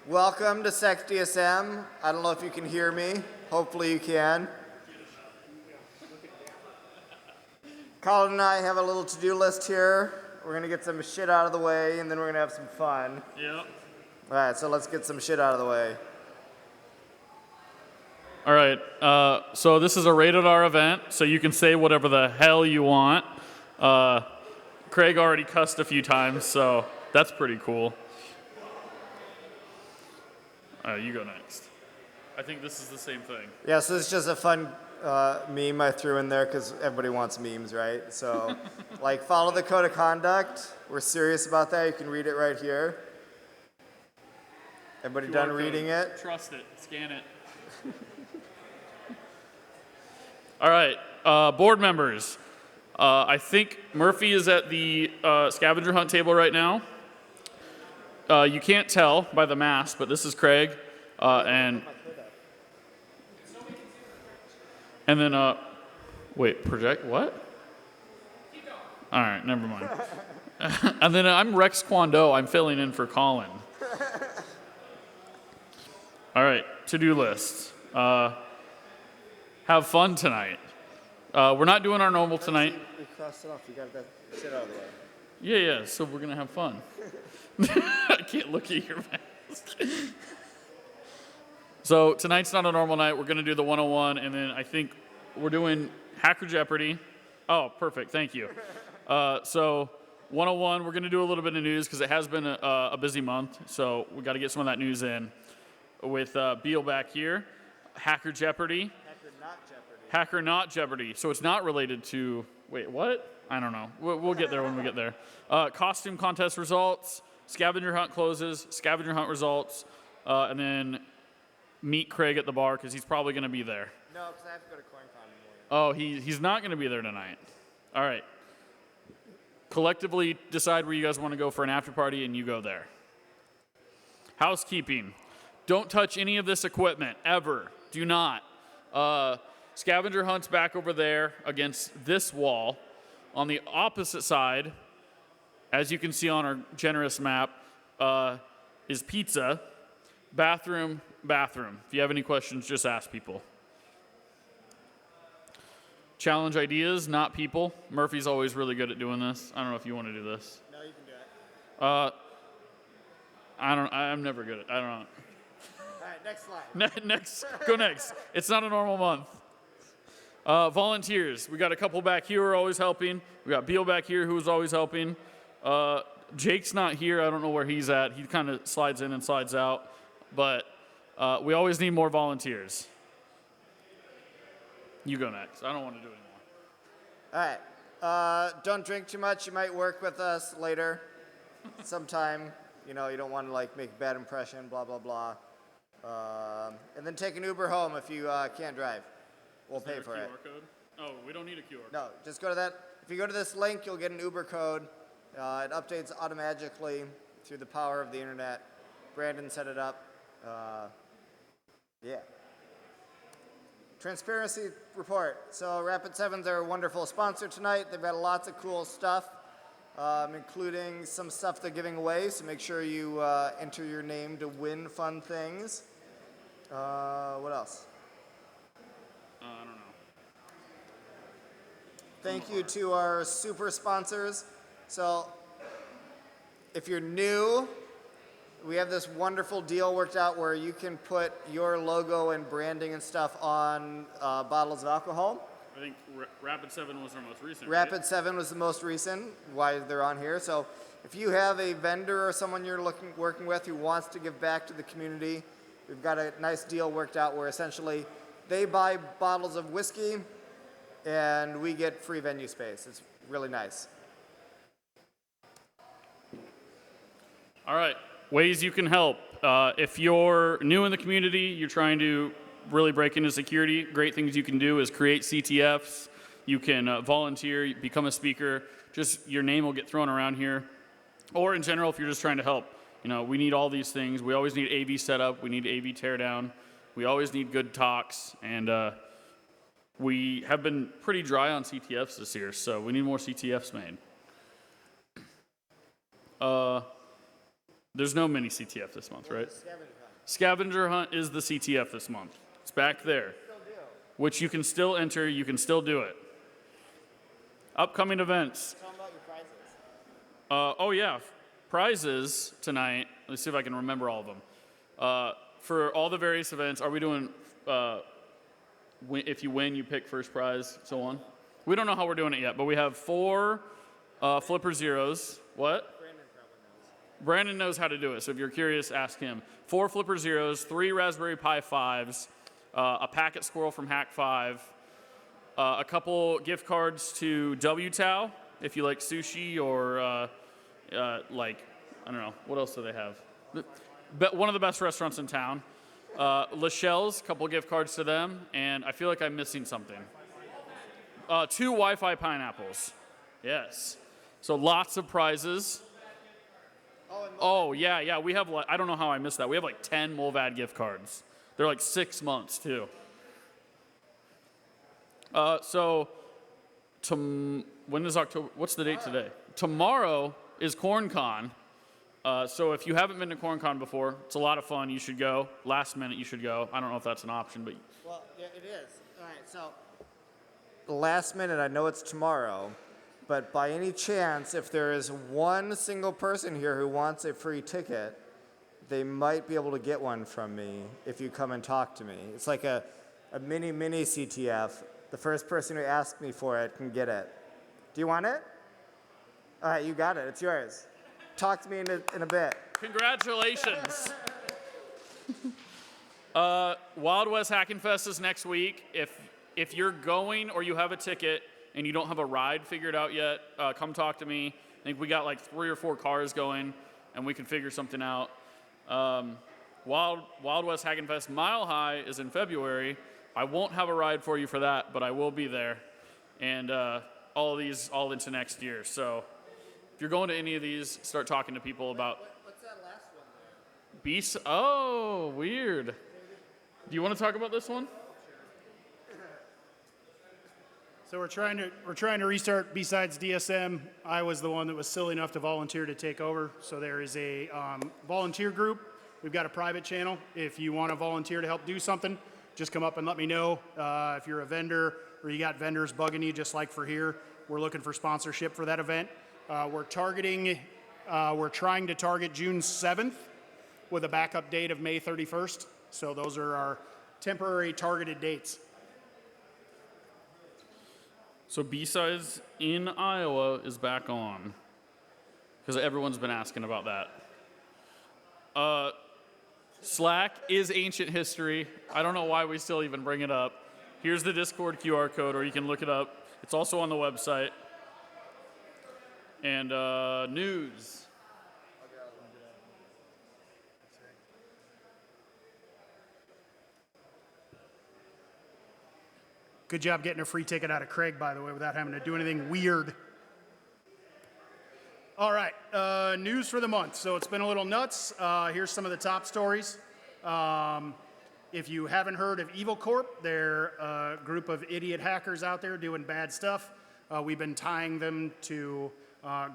Welcome to SecDSM. I don't know if you can hear me. Hopefully you can. Colin and I have a little to-do list here. We're going to get some shit out of the way, and then we're going to have some fun. Yep. All right, so let's get some shit out of the way. All right, so this is a rated R event, so you can say whatever the hell you want. Craig already cussed a few times, so that's pretty cool. You go next. I think this is the same thing. Yeah, so it's just a fun meme I threw in there because everybody wants memes, right? So, like, follow the code of conduct. We're serious about that. You can read it right here. Everybody done reading it? Trust it. Scan it. All right, board members. I think Murphy is at the scavenger hunt table right now. You can't tell by the mask, but this is Craig, and then wait, project what? All right, never mind. And then I'm Rex Kwando. I'm filling in for Colin. All right, to-do list. Have fun tonight. We're not doing our normal tonight. We crossed it off. You got that shit out of the way. Yeah, so we're gonna have fun. I can't look at your mask. So tonight's not a normal night. We're gonna do the 101, and then I think we're doing Hacker Jeopardy. Oh, perfect, thank you. So 101, we're gonna do a little bit of news because it has been a busy month, so we gotta get some of that news in. With Beal back here, Hacker Jeopardy. Hacker not Jeopardy. So it's not related to, wait, what? I don't know. We'll get there when we get there. Costume contest results, scavenger hunt closes, scavenger hunt results, and then meet Craig at the bar because he's probably going to be there. No, because I have to go to CoinCon in the morning. Oh, he's not going to be there tonight. All right. Collectively decide where you guys want to go for an after party and you go there. Housekeeping. Don't touch any of this equipment, ever. Do not. Scavenger hunt's back over there against this wall. On the opposite side, as you can see on our generous map, is pizza, bathroom, bathroom. If you have any questions, just ask people. Challenge ideas, not people. Murphy's always really good at doing this. I don't know if you want to do this. No, you can do it. I'm never good at, I don't know. All right, next slide. Next, go next. It's not a normal month. Volunteers. We got a couple back here who are always helping. We got Beal back here who's always helping. Jake's not here. I don't know where he's at. He kind of slides in and slides out. But we always need more volunteers. You go next. I don't want to do anymore. All right. Don't drink too much. You might work with us later sometime. You know, you don't want to, like, make a bad impression, blah, blah, blah. And then take an Uber home if you can't drive. We'll pay for it. QR code? Oh, we don't need a QR code. No, just go to that. If you go to this link, you'll get an Uber code. It updates automatically through the power of the internet. Brandon set it up. Yeah. Transparency report. So Rapid 7's our wonderful sponsor tonight. They've got lots of cool stuff, including some stuff they're giving away. So make sure you enter your name to win fun things. What else? I don't know. Thank you to our super sponsors. So if you're new, we have this wonderful deal worked out where you can put your logo and branding and stuff on bottles of alcohol. I think Rapid 7 was our most recent. Rapid 7 was the most recent, why they're on here. So if you have a vendor or someone you're working with who wants to give back to the community, we've got a nice deal worked out where essentially they buy bottles of whiskey and we get free venue space. It's really nice. All right, ways you can help. If you're new in the community, you're trying to really break into security, great things you can do is create CTFs. You can volunteer, become a speaker. Just your name will get thrown around here. Or in general, if you're just trying to help. You know, we need all these things. We always need AV setup. We need AV teardown. We always need good talks. And we have been pretty dry on CTFs this year, so we need more CTFs made. There's no mini CTF this month, right? Scavenger hunt is the CTF this month. It's back there, which you can still enter. You can still do it. Upcoming events. Tell them about your prizes. Oh yeah, prizes tonight. Let's see if I can remember all of them. For all the various events, are we doing? If you win, you pick first prize, so on. We don't know how we're doing it yet, but we have 4 Flipper Zeros. What? Brandon knows how to do it, so if you're curious, ask him. 4 Flipper Zeros, 3 Raspberry Pi 5s, a packet squirrel from Hack 5, a couple gift cards to WTOW, if you like sushi, or like, I don't know, what else do they have? One of the best restaurants in town. Lachelle's, a couple gift cards to them, and I feel like I'm missing something. 2 Wi-Fi pineapples. Yes. So lots of prizes. Oh, yeah, we have, I don't know how I missed that. We have like 10 Mulvad gift cards. They're like 6 months, too. When is October? What's the date today? Tomorrow is CornCon. So if you haven't been to CornCon before, it's a lot of fun. You should go. Last minute, you should go. I don't know if that's an option, but... Well, yeah, it is. All right, so last minute, I know it's tomorrow, but by any chance, if there is one single person here who wants a free ticket, they might be able to get one from me if you come and talk to me. It's like a mini CTF. The first person who asks me for it can get it. Do you want it? All right, you got it. It's yours. Talk to me in a bit. Congratulations. Wild West Hacking Fest is next week. If you're going or you have a ticket and you don't have a ride figured out yet, come talk to me. I think we got like 3 or 4 cars going, and we can figure something out. Wild West Hacking Fest Mile High is in February. I won't have a ride for you for that, but I will be there. And all of these all into next year. So if you're going to any of these, start talking to people about... What's that last one there? Beast. Oh, weird. Do you want to talk about this one? So we're trying to restart Besides DSM. I was the one that was silly enough to volunteer to take over. So there is a volunteer group. We've got a private channel. If you want to volunteer to help do something, just come up and let me know. If you're a vendor or you got vendors bugging you, just like for here, we're looking for sponsorship for that event. We're trying to target June 7th with a backup date of May 31st. So those are our temporary targeted dates. So B-Sides in Iowa is back on, because everyone's been asking about that. Slack is ancient history. I don't know why we still even bring it up. Here's the Discord QR code, or you can look it up. It's also on the website. And news. Good job getting a free ticket out of Craig, by the way, without having to do anything weird. All right, news for the month. So it's been a little nuts. Here's some of the top stories. If you haven't heard of Evil Corp, they're a group of idiot hackers out there doing bad stuff. We've been tying them to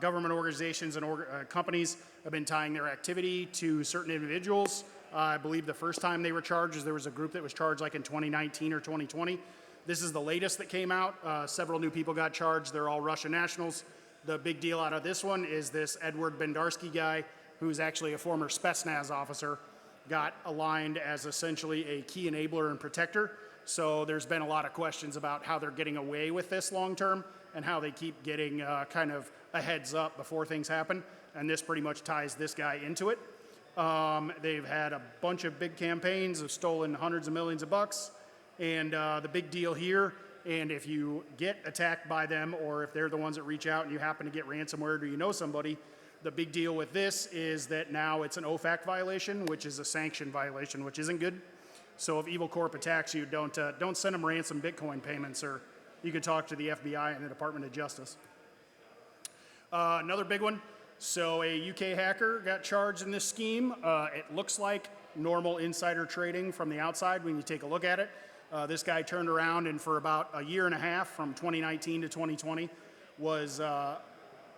government organizations and companies have been tying their activity to certain individuals. I believe the first time they were charged, there was a group that was charged like in 2019 or 2020. This is the latest that came out. Several new people got charged. They're all Russian nationals. The big deal out of this one is this Edward Bendarsky guy, who's actually a former Spetsnaz officer, got aligned as essentially a key enabler and protector. So there's been a lot of questions about how they're getting away with this long term and how they keep getting kind of a heads up before things happen. And this pretty much ties this guy into it. They've had a bunch of big campaigns, have stolen hundreds of millions of bucks. And the big deal here, and if you get attacked by them, or if they're the ones that reach out and you happen to get ransomware or you know somebody, the big deal with this is that now it's an OFAC violation, which is a sanction violation, which isn't good. So if Evil Corp attacks you, don't send them ransom Bitcoin payments, or you can talk to the FBI and the Department of Justice. Another big one. So a UK hacker got charged in this scheme. It looks like normal insider trading from the outside when you take a look at it. This guy turned around and for about a year and a half, from 2019 to 2020, was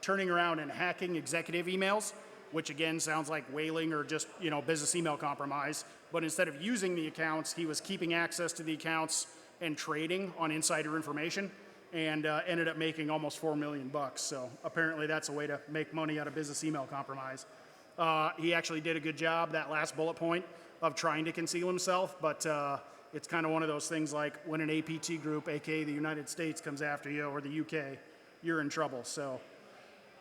turning around and hacking executive emails which again sounds like whaling or just, business email compromise. But instead of using the accounts, he was keeping access to the accounts and trading on insider information, and ended up making almost $4 million. So apparently that's a way to make money out of business email compromise. He actually did a good job, that last bullet point, of trying to conceal himself, but it's kind of one of those things like when an APT group, aka the United States, comes after you, or the UK, you're in trouble. So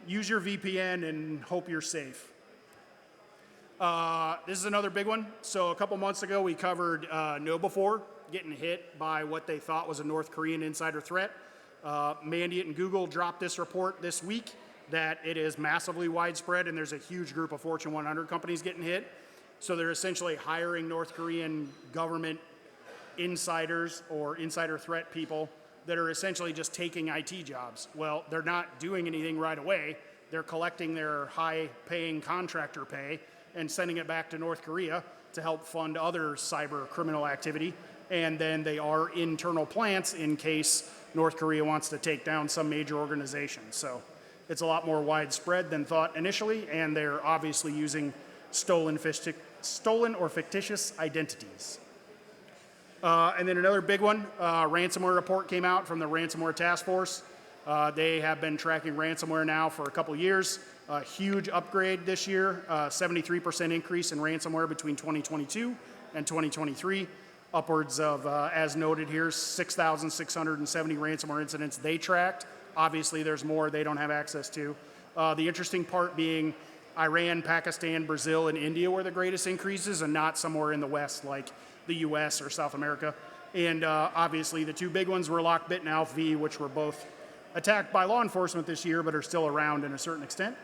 use your VPN and hope you're safe. This is another big one. So a couple months ago, we covered KnowBe4 getting hit by what they thought was a North Korean insider threat. Mandiant and Google dropped this report this week that it is massively widespread, and there's a huge group of Fortune 100 companies getting hit. So they're essentially hiring North Korean government insiders or insider threat people that are essentially just taking IT jobs. Well, they're not doing anything right away. They're collecting their high-paying contractor pay and sending it back to North Korea to help fund other cyber criminal activity. And then they are internal plants in case North Korea wants to take down some major organization. So it's a lot more widespread than thought initially, and they're obviously using stolen or fictitious identities. And then another big one, ransomware report came out from the Ransomware Task Force. They have been tracking ransomware now for a couple years. A huge upgrade this year, 73% increase in ransomware between 2022 and 2023. Upwards of, as noted here, 6,670 ransomware incidents they tracked. Obviously, there's more they don't have access to. The interesting part being Iran, Pakistan, Brazil, and India were the greatest increases, and not somewhere in the West like the US or South America. And obviously, the two big ones were Lockbit and AlphaV, which were both attacked by law enforcement this year, but are still around in a certain extent.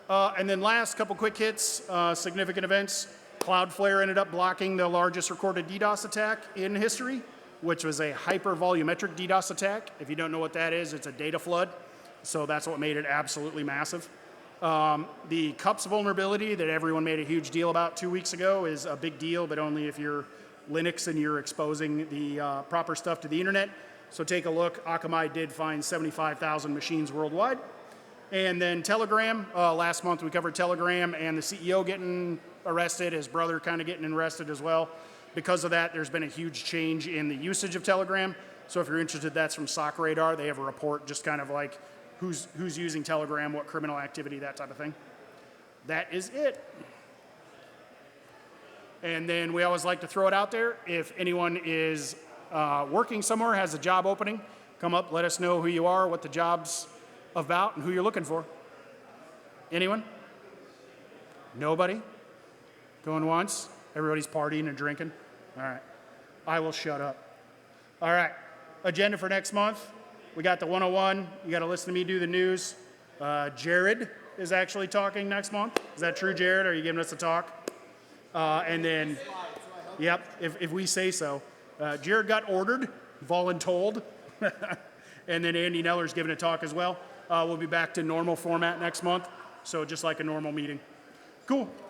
And then last, couple quick hits, significant events. Cloudflare ended up blocking the largest recorded DDoS attack in history, which was a hyper-volumetric DDoS attack. If you don't know what that is, it's a data flood. So that's what made it absolutely massive. The CUPS vulnerability that everyone made a huge deal about 2 weeks ago is a big deal, but only if you're Linux and you're exposing the proper stuff to the internet. So take a look. Akamai did find 75,000 machines worldwide. And then Telegram, last month we covered Telegram and the CEO getting arrested, his brother kind of getting arrested as well. Because of that, there's been a huge change in the usage of Telegram. So if you're interested, that's from SOC Radar. They have a report just kind of like who's using Telegram, what criminal activity, that type of thing. That is it. And then we always like to throw it out there. If anyone is working somewhere, has a job opening, come up, let us know who you are, what the job's about, and who you're looking for. Anyone? Nobody? Going once? Everybody's partying and drinking? All right. I will shut up. All right. Agenda for next month. We got the 101. You got to listen to me do the news. Jared is actually talking next month. Is that true, Jared? Are you giving us a talk? And then, yep, if we say so. Jared got ordered, voluntold. And then Andy Neller's giving a talk as well. We'll be back to normal format next month. So just like a normal meeting. Cool.